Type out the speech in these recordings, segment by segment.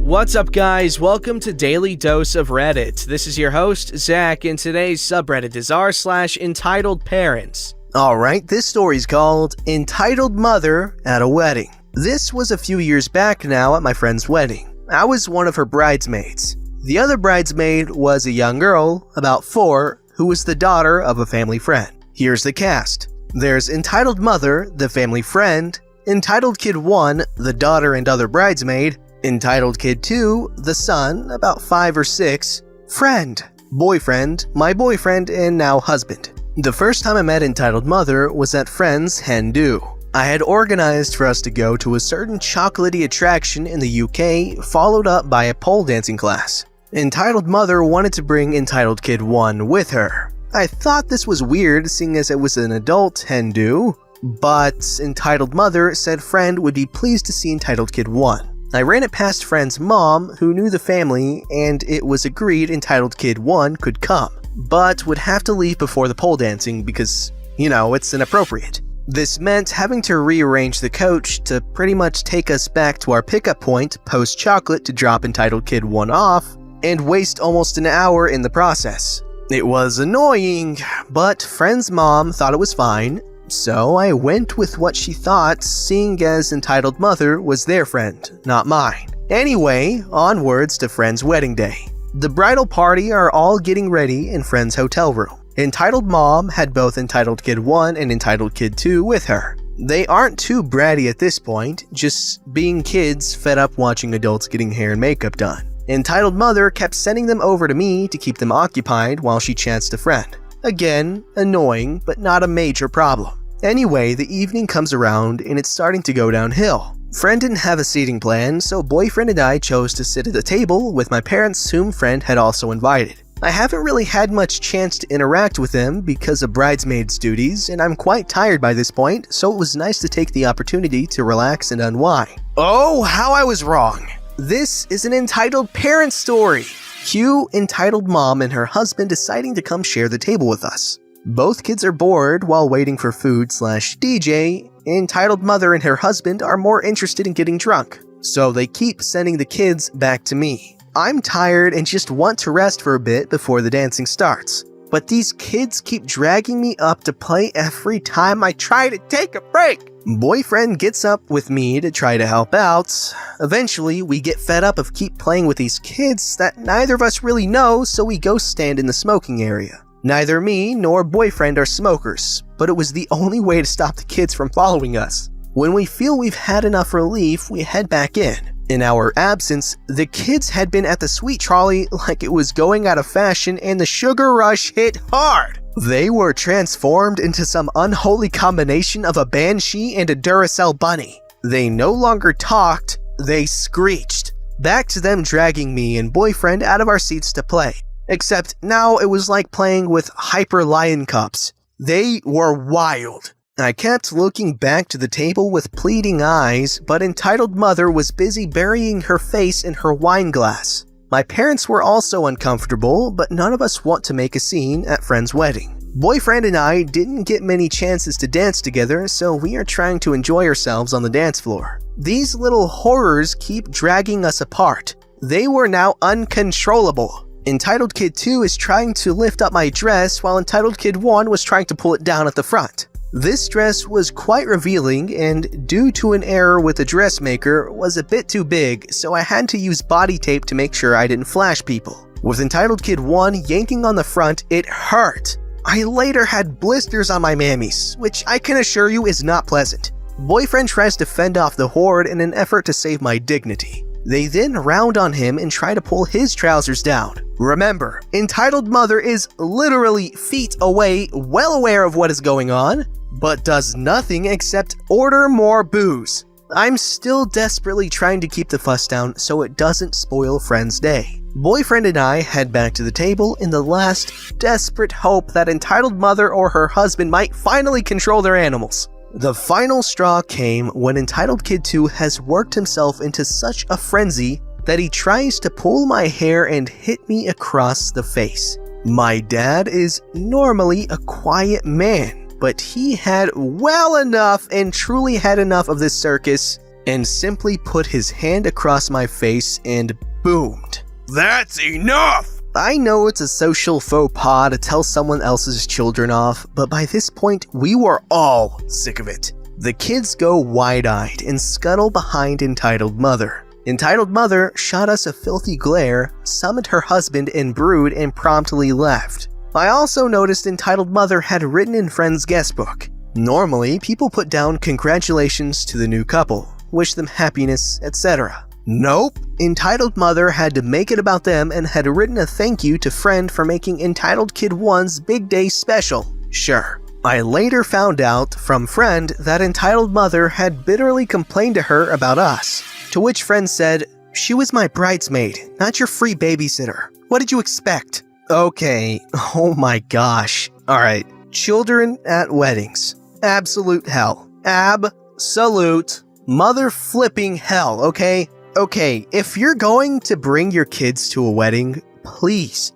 What's up, guys? Welcome to Daily Dose of Reddit. This is your host, Zach, and today's subreddit is r/EntitledParents. Alright, this story's called Entitled Mother at a Wedding. This was a few years back now at my friend's wedding. I was one of her bridesmaids. The other bridesmaid was a young girl, about 4, who was the daughter of a family friend. Here's the cast. There's Entitled Mother, the family friend, Entitled Kid 1, the daughter and other bridesmaid, Entitled Kid 2, the son, about 5 or 6, friend, boyfriend, my boyfriend, and now husband. The first time I met Entitled Mother was at friend's hen do. I had organized for us to go to a certain chocolatey attraction in the UK, followed up by a pole dancing class. Entitled Mother wanted to bring Entitled Kid 1 with her. I thought this was weird, seeing as it was an adult hen do, but Entitled Mother said friend would be pleased to see Entitled Kid 1. I ran it past friend's mom, who knew the family, and it was agreed Entitled Kid 1 could come, but would have to leave before the pole dancing because, it's inappropriate. This meant having to rearrange the coach to pretty much take us back to our pickup point post-chocolate to drop Entitled Kid 1 off, and waste almost an hour in the process. It was annoying, but friend's mom thought it was fine, so I went with what she thought, seeing as Entitled Mother was their friend, not mine. Anyway, onwards to friend's wedding day. The bridal party are all getting ready in friend's hotel room. Entitled Mom had both Entitled Kid 1 and Entitled Kid 2 with her. They aren't too bratty at this point, just being kids fed up watching adults getting hair and makeup done. Entitled Mother kept sending them over to me to keep them occupied while she chanced a friend. Again, annoying, but not a major problem. Anyway, the evening comes around and it's starting to go downhill. Friend didn't have a seating plan, so boyfriend and I chose to sit at the table with my parents, whom friend had also invited. I haven't really had much chance to interact with them because of bridesmaids' duties, and I'm quite tired by this point, so it was nice to take the opportunity to relax and unwind. Oh, how I was wrong! This is an Entitled Parent story! Cue Entitled Mom and her husband deciding to come share the table with us. Both kids are bored while waiting for food/DJ. Entitled Mother and her husband are more interested in getting drunk, so they keep sending the kids back to me. I'm tired and just want to rest for a bit before the dancing starts, but these kids keep dragging me up to play every time I try to take a break. Boyfriend gets up with me to try to help out. Eventually, we get fed up of keep playing with these kids that neither of us really know, so we go stand in the smoking area. Neither me nor boyfriend are smokers, but it was the only way to stop the kids from following us. When we feel we've had enough relief, we head back in. In our absence, the kids had been at the sweet trolley like it was going out of fashion and the sugar rush hit hard. They were transformed into some unholy combination of a banshee and a Duracell bunny. They no longer talked, they screeched. Back to them dragging me and boyfriend out of our seats to play. Except now it was like playing with hyper lion cubs. They were wild. I kept looking back to the table with pleading eyes, but Entitled Mother was busy burying her face in her wine glass. My parents were also uncomfortable, but none of us want to make a scene at friend's wedding. Boyfriend and I didn't get many chances to dance together, so we are trying to enjoy ourselves on the dance floor. These little horrors keep dragging us apart. They were now uncontrollable. Entitled Kid 2 is trying to lift up my dress while Entitled Kid 1 was trying to pull it down at the front. This dress was quite revealing and, due to an error with the dressmaker, was a bit too big, so I had to use body tape to make sure I didn't flash people. With Entitled Kid 1 yanking on the front, it hurt. I later had blisters on my mammies, which I can assure you is not pleasant. Boyfriend tries to fend off the horde in an effort to save my dignity. They then round on him and try to pull his trousers down. Remember, Entitled Mother is literally feet away, well aware of what is going on, but does nothing except order more booze. I'm still desperately trying to keep the fuss down so it doesn't spoil friend's day. Boyfriend and I head back to the table in the last desperate hope that Entitled Mother or her husband might finally control their animals. The final straw came when Entitled Kid 2 has worked himself into such a frenzy that he tries to pull my hair and hit me across the face. My dad is normally a quiet man, but he had well enough and truly had enough of this circus and simply put his hand across my face and boomed. That's enough! I know it's a social faux pas to tell someone else's children off, but by this point, we were all sick of it. The kids go wide-eyed and scuttle behind Entitled Mother. Entitled Mother shot us a filthy glare, summoned her husband and brood, and promptly left. I also noticed Entitled Mother had written in Friend's guestbook. Normally, people put down congratulations to the new couple, wish them happiness, etc. Nope, Entitled Mother had to make it about them and had written a thank you to Friend for making Entitled Kid 1's big day special. Sure. I later found out from Friend that Entitled Mother had bitterly complained to her about us, to which Friend said, "She was my bridesmaid, not your free babysitter. What did you expect?" Okay, oh my gosh. Alright, children at weddings. Absolute hell. Absolute mother flipping hell, okay? Okay, if you're going to bring your kids to a wedding, please,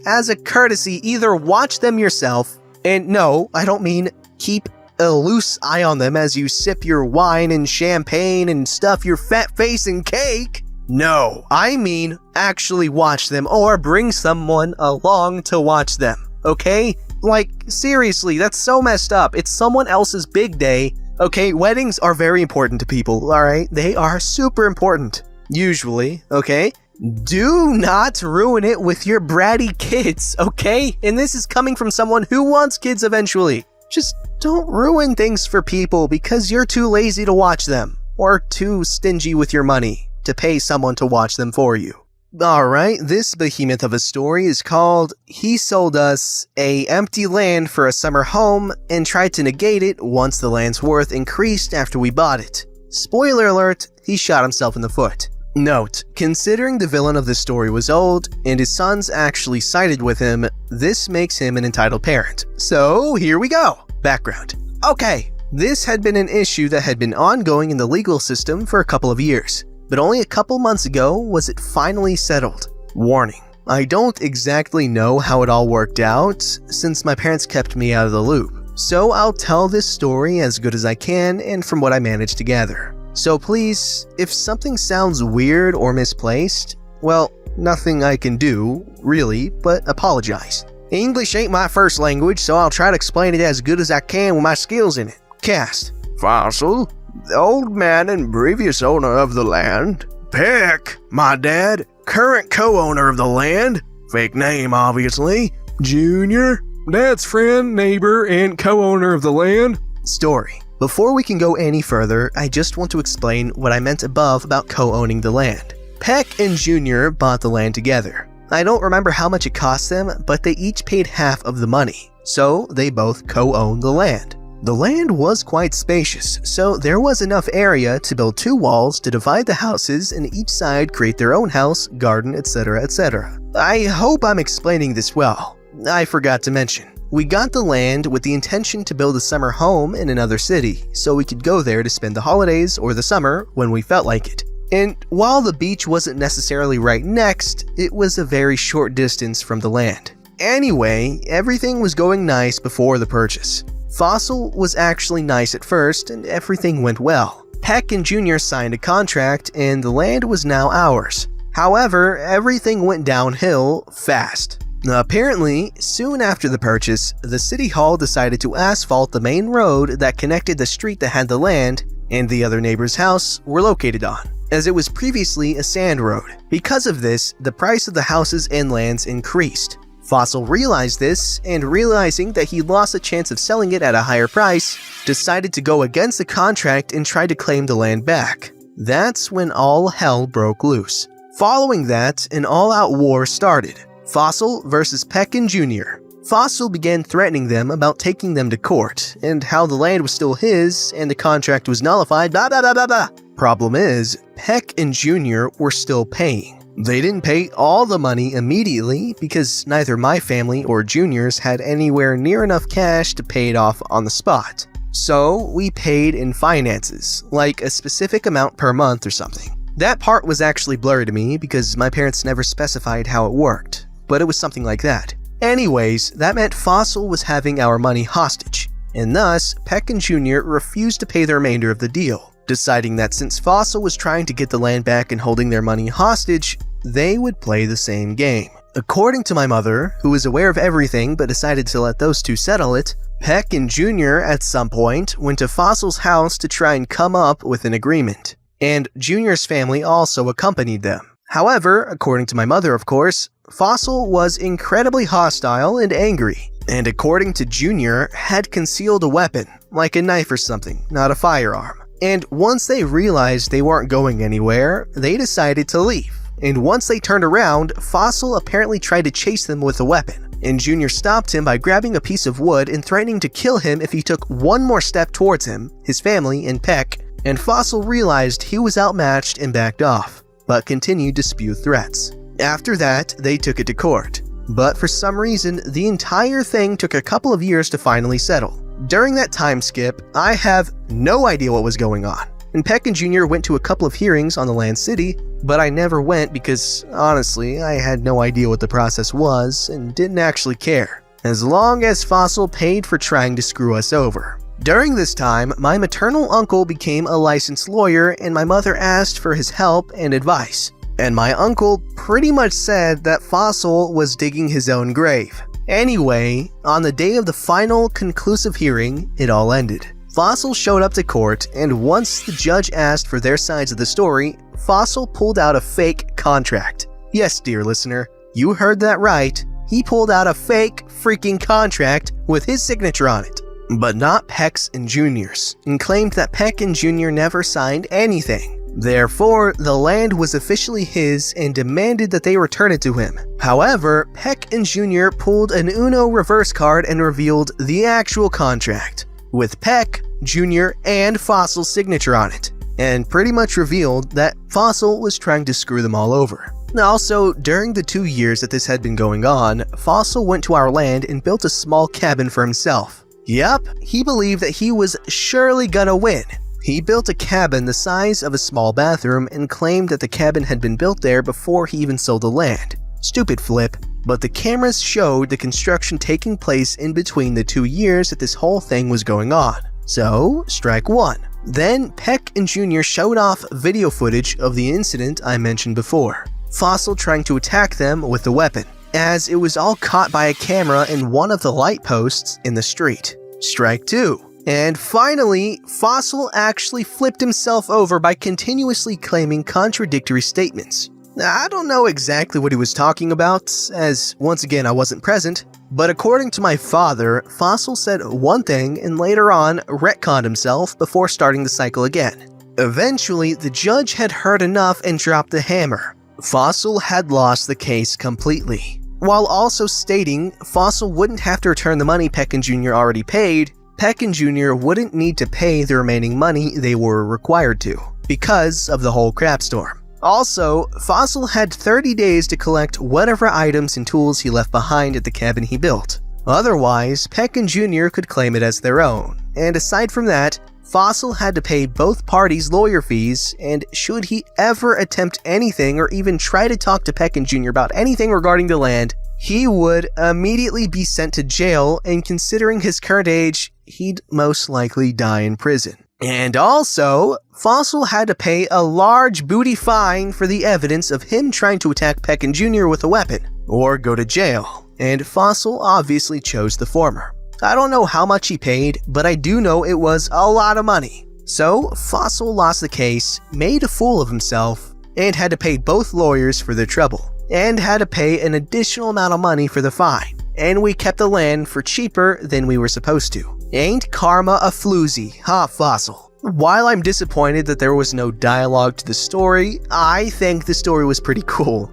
as a courtesy, either watch them yourself, and no, I don't mean keep a loose eye on them as you sip your wine and champagne and stuff your fat face in cake. No, I mean actually watch them or bring someone along to watch them, okay? Like, seriously, that's so messed up. It's someone else's big day. Okay, weddings are very important to people, alright? They are super important. Usually, okay? Do not ruin it with your bratty kids, okay? And this is coming from someone who wants kids eventually. Just don't ruin things for people because you're too lazy to watch them. Or too stingy with your money to pay someone to watch them for you. Alright, this behemoth of a story is called He Sold Us a Empty Land for a Summer Home and Tried to Negate It Once the Land's Worth Increased After We Bought It. Spoiler alert, he shot himself in the foot. Note, considering the villain of this story was old, and his sons actually sided with him, this makes him an entitled parent. So, here we go. Background. Okay, this had been an issue that had been ongoing in the legal system for a couple of years. But only a couple months ago was it finally settled. Warning, I don't exactly know how it all worked out, since my parents kept me out of the loop. So I'll tell this story as good as I can and from what I managed to gather. So please, if something sounds weird or misplaced, well, nothing I can do, really, but apologize. English ain't my first language, so I'll try to explain it as good as I can with my skills in it. Cast. Fossil, the old man and previous owner of the land. Peck, my dad, current co-owner of the land. Fake name, obviously. Junior, dad's friend, neighbor, and co-owner of the land. Story. Before we can go any further, I just want to explain what I meant above about co-owning the land. Peck and Junior bought the land together. I don't remember how much it cost them, but they each paid half of the money, so they both co-owned the land. The land was quite spacious, so there was enough area to build 2 walls to divide the houses and each side create their own house, garden, etc, etc. I hope I'm explaining this well. I forgot to mention, we got the land with the intention to build a summer home in another city, so we could go there to spend the holidays or the summer when we felt like it. And while the beach wasn't necessarily right next, it was a very short distance from the land. Anyway, everything was going nice before the purchase. Fossil was actually nice at first, and everything went well. Peck and Junior signed a contract, and the land was now ours. However, everything went downhill fast. Apparently, soon after the purchase, the city hall decided to asphalt the main road that connected the street that had the land and the other neighbor's house were located on, as it was previously a sand road. Because of this, the price of the houses and lands increased. Fossil realized this, and realizing that he lost a chance of selling it at a higher price, decided to go against the contract and try to claim the land back. That's when all hell broke loose. Following that, an all-out war started. Fossil versus Peck and Junior. Fossil began threatening them about taking them to court, and how the land was still his, and the contract was nullified, blah blah blah blah blah. Problem is, Peck and Junior were still paying. They didn't pay all the money immediately because neither my family or Junior's had anywhere near enough cash to pay it off on the spot. So we paid in finances, like a specific amount per month or something. That part was actually blurry to me because my parents never specified how it worked, but it was something like that. Anyways, that meant Fossil was having our money hostage, and thus Peck and Junior refused to pay the remainder of the deal. deciding that since Fossil was trying to get the land back and holding their money hostage, they would play the same game. According to my mother, who was aware of everything but decided to let those two settle it, Peck and Junior at some point went to Fossil's house to try and come up with an agreement, and Junior's family also accompanied them. However, according to my mother, of course, Fossil was incredibly hostile and angry, and according to Junior, had concealed a weapon, like a knife or something, not a firearm. And once they realized they weren't going anywhere, they decided to leave. And once they turned around, Fossil apparently tried to chase them with a weapon, and Junior stopped him by grabbing a piece of wood and threatening to kill him if he took one more step towards him, his family, and Peck, and Fossil realized he was outmatched and backed off, but continued to spew threats. After that, they took it to court, but for some reason, the entire thing took a couple of years to finally settle. During that time skip, I have no idea what was going on, and Peck and Junior went to a couple of hearings on the land city, but I never went because, honestly, I had no idea what the process was and didn't actually care, as long as Fossil paid for trying to screw us over. During this time, my maternal uncle became a licensed lawyer and my mother asked for his help and advice, and my uncle pretty much said that Fossil was digging his own grave. Anyway, on the day of the final conclusive hearing, it all ended. Fossil showed up to court, and once the judge asked for their sides of the story, Fossil pulled out a fake contract. Yes, dear listener, you heard that right. He pulled out a fake freaking contract with his signature on it, but not Peck's and Junior's, and claimed that Peck and Junior never signed anything. Therefore, the land was officially his and demanded that they return it to him. However, Peck and Junior pulled an Uno reverse card and revealed the actual contract, with Peck, Junior, and Fossil's signature on it, and pretty much revealed that Fossil was trying to screw them all over. Also, during the 2 years that this had been going on, Fossil went to our land and built a small cabin for himself. Yup, he believed that he was surely gonna win. He built a cabin the size of a small bathroom and claimed that the cabin had been built there before he even sold the land. Stupid flip, but the cameras showed the construction taking place in between the 2 years that this whole thing was going on. So, strike one. Then, Peck and Junior showed off video footage of the incident I mentioned before. Fossil trying to attack them with a weapon, as it was all caught by a camera in one of the light posts in the street. Strike two. And finally, Fossil actually flipped himself over by continuously claiming contradictory statements. I don't know exactly what he was talking about, as once again I wasn't present, but according to my father, Fossil said one thing and later on retconned himself before starting the cycle again. Eventually, the judge had heard enough and dropped the hammer. Fossil had lost the case completely, while also stating Fossil wouldn't have to return the money Peck and Junior already paid. Peck and Junior wouldn't need to pay the remaining money they were required to, because of the whole crapstorm. Also, Fossil had 30 days to collect whatever items and tools he left behind at the cabin he built. Otherwise, Peck and Junior could claim it as their own, and aside from that, Fossil had to pay both parties lawyer fees, and should he ever attempt anything or even try to talk to Peck and Junior about anything regarding the land, he would immediately be sent to jail, and considering his current age, he'd most likely die in prison. And also, Fossil had to pay a large booty fine for the evidence of him trying to attack Peck and Junior with a weapon, or go to jail, and Fossil obviously chose the former. I don't know how much he paid, but I do know it was a lot of money. So, Fossil lost the case, made a fool of himself, and had to pay both lawyers for their trouble, and had to pay an additional amount of money for the fine. And we kept the land for cheaper than we were supposed to. Ain't karma a floozy, huh, Fossil? While I'm disappointed that there was no dialogue to the story, I think the story was pretty cool.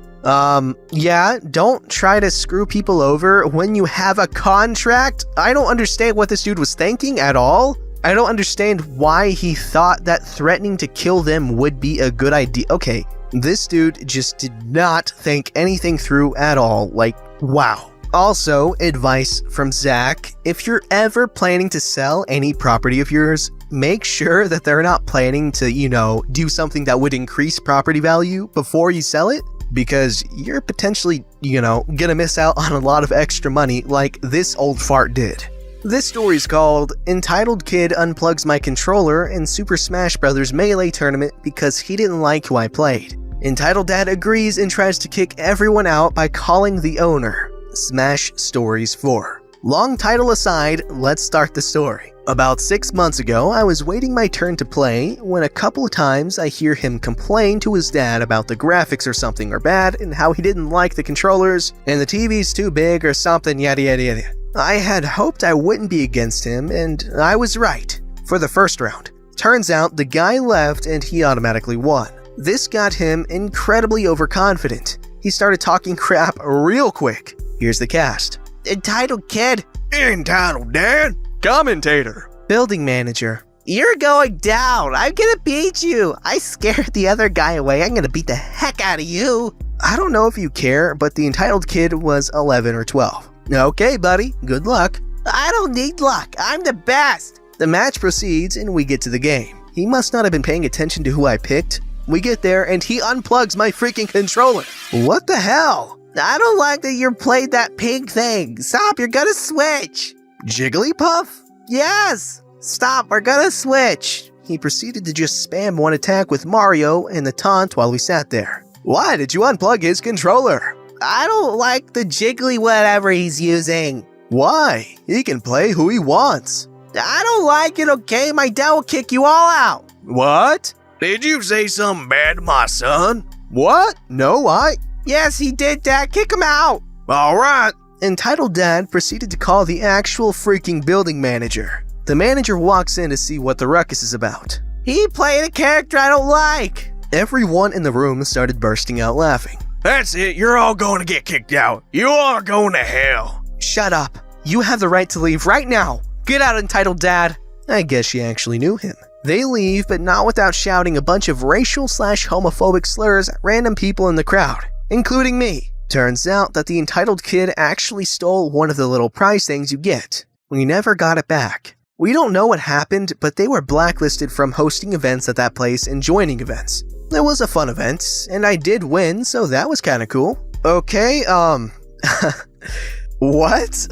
Yeah, don't try to screw people over when you have a contract. I don't understand what this dude was thinking at all. I don't understand why he thought that threatening to kill them would be a good idea. Okay, this dude just did not think anything through at all. Like, wow. Also, advice from Zach, if you're ever planning to sell any property of yours, make sure that they're not planning to, do something that would increase property value before you sell it, because you're potentially, gonna miss out on a lot of extra money like this old fart did. This story's called Entitled Kid Unplugs My Controller in Super Smash Bros. Melee Tournament because he didn't like who I played. Entitled Dad agrees and tries to kick everyone out by calling the owner. Smash Stories 4. Long title aside, let's start the story. About 6 months ago, I was waiting my turn to play when a couple of times I hear him complain to his dad about the graphics or something are bad and how he didn't like the controllers and the TV's too big or something yada yada yada. I had hoped I wouldn't be against him, and I was right. For the first round. Turns out the guy left and he automatically won. This got him incredibly overconfident. He started talking crap real quick. Here's the cast. Entitled Kid. Entitled Dad. Commentator. Building Manager. You're going down. I'm gonna beat you. I scared the other guy away. I'm gonna beat the heck out of you. I don't know if you care, but the Entitled Kid was 11 or 12. Okay, buddy. Good luck. I don't need luck. I'm the best. The match proceeds and we get to the game. He must not have been paying attention to who I picked. We get there and he unplugs my freaking controller. What the hell? I don't like that you played that pink thing. Stop, you're gonna switch. Jigglypuff? Yes! Stop, we're gonna switch. He proceeded to just spam one attack with Mario and the taunt while we sat there. Why did you unplug his controller? I don't like the jiggly whatever he's using. Why? He can play who he wants. I don't like it, okay? My dad will kick you all out. What? Did you say something bad to my son? What? No, Yes, he did, Dad. Kick him out. All right. Entitled Dad proceeded to call the actual freaking building manager. The manager walks in to see what the ruckus is about. He played a character I don't like. Everyone in the room started bursting out laughing. That's it. You're all going to get kicked out. You all are going to hell. Shut up. You have the right to leave right now. Get out, Entitled Dad. I guess she actually knew him. They leave, but not without shouting a bunch of racial/homophobic slurs at random people in the crowd, including me. Turns out that the Entitled Kid actually stole one of the little prize things you get. We never got it back. We don't know what happened, but they were blacklisted from hosting events at that place and joining events. It was a fun event, and I did win, so that was kinda cool. Okay, what?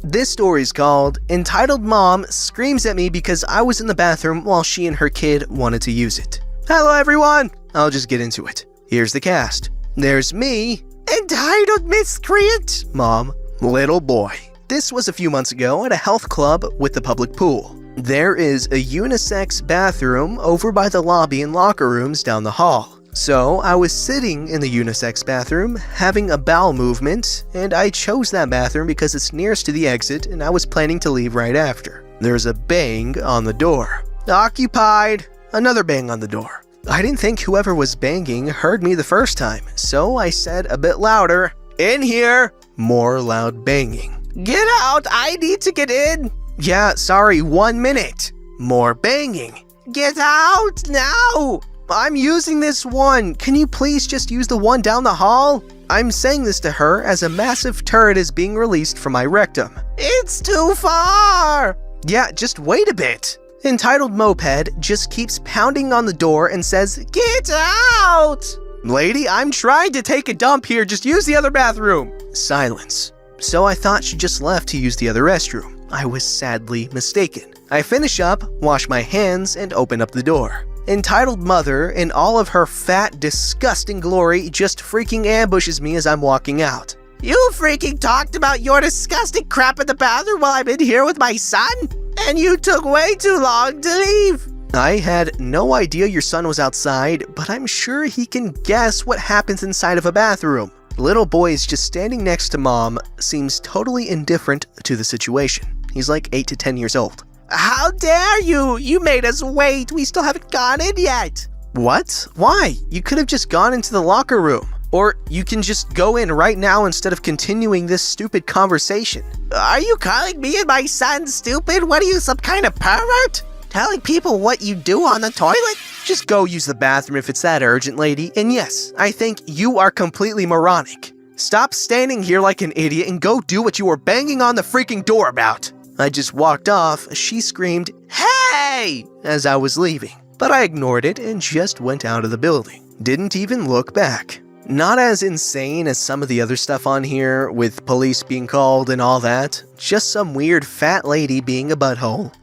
This story's called Entitled Mom Screams at Me Because I Was in the Bathroom While She and Her Kid Wanted to Use It. Hello everyone! I'll just get into it. Here's the cast. There's me, Entitled Miscreant, Mom, Little Boy. This was a few months ago at a health club with the public pool. There is a unisex bathroom over by the lobby and locker rooms down the hall. So I was sitting in the unisex bathroom, having a bowel movement, and I chose that bathroom because it's nearest to the exit and I was planning to leave right after. There's a bang on the door. Occupied. Another bang on the door. I didn't think whoever was banging heard me the first time, so I said a bit louder, "In here!" More loud banging. "Get out! I need to get in!" "Yeah, sorry, 1 minute." More banging. "Get out now! I'm using this one. Can you please just use the one down the hall?" I'm saying this to her as a massive turret is being released from my rectum. "It's too far!" "Yeah, just wait a bit." Entitled Moped just keeps pounding on the door and says, "Get out!" "Lady, I'm trying to take a dump here. Just use the other bathroom." Silence. So I thought she just left to use the other restroom. I was sadly mistaken. I finish up, wash my hands, and open up the door. Entitled Mother, in all of her fat, disgusting glory, just freaking ambushes me as I'm walking out. "You freaking talked about your disgusting crap in the bathroom while I'm in here with my son? And you took way too long to leave." I had no idea your son was outside, but I'm sure he can guess what happens inside of a bathroom. Little boy is just standing next to Mom, seems totally indifferent to the situation. He's like 8 to 10 years old. "How dare you! You made us wait! We still haven't gone in yet!" "What? Why? You could have just gone into the locker room. Or you can just go in right now instead of continuing this stupid conversation." "Are you calling me and my son stupid? What are you, some kind of pervert? Telling people what you do on the toilet?" "Just go use the bathroom if it's that urgent, lady. And yes, I think you are completely moronic. Stop standing here like an idiot and go do what you were banging on the freaking door about." I just walked off. She screamed, "Hey!" as I was leaving, but I ignored it and just went out of the building. Didn't even look back. Not as insane as some of the other stuff on here, with police being called and all that. Just some weird fat lady being a butthole.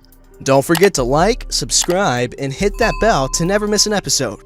Don't forget to like, subscribe, and hit that bell to never miss an episode.